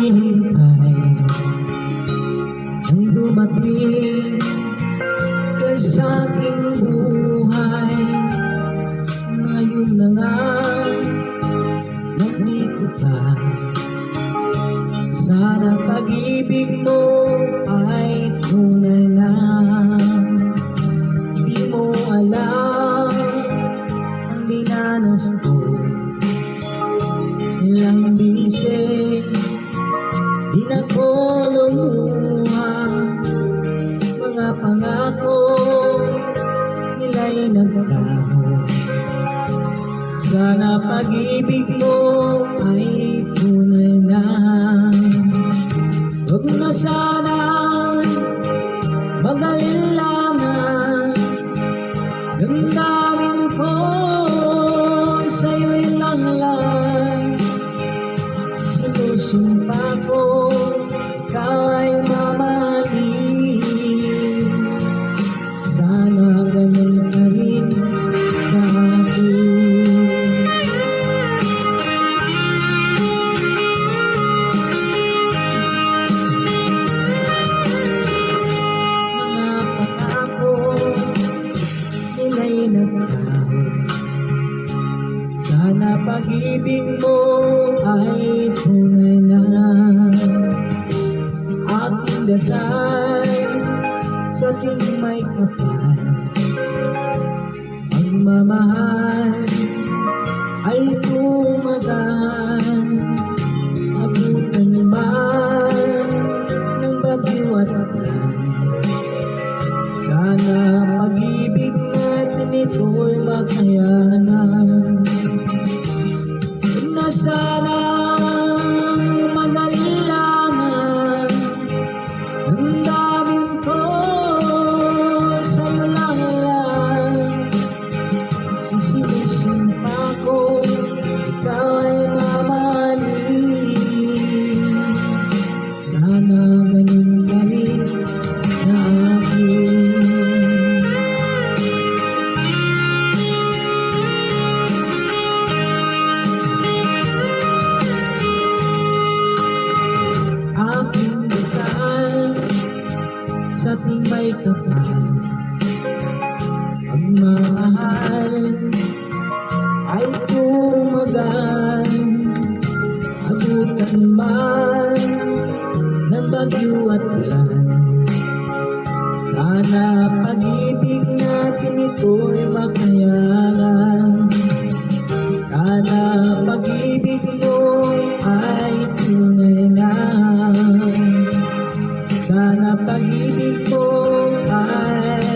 hinihintay nang dumating ka sa aking buhay. Ngayon na nga nandito ka, sana pag-ibig mo ay tunay na. Di mo alam ang dinanas ko, ilang bisis di na ko lumuha. Mga pangako nila'y naglaho, sana pag-ibig mo ay tunay na. Huwag na sana mag-alilangan, damdamin ko sa'yo'y lang. Sinusumpa ko ikaw ay mamahalin, sana ganun ka rin sa akin. Sana pag-ibig mo ay tunay na. Aking dasal sa tuwing may kapal, pagmamahal ay tumagal. Abutan man ng bagyo at ulan, sana pag-ibig natin ito'y makayanan. Na sana mag-alilangan, damdamin ko sa'yo lang. Sinusumpa ko ikaw ay mamahalin, sana ganun ka rin sa akin. Aking dasal sa tuwing may kapal, pagmamahal ay tumagal. Abutan man ng bagyo at ulan, sana pag-ibig natin ito'y makayanan. Sana pag-ibig mo ay tunay na, sana pag-ibig mo ay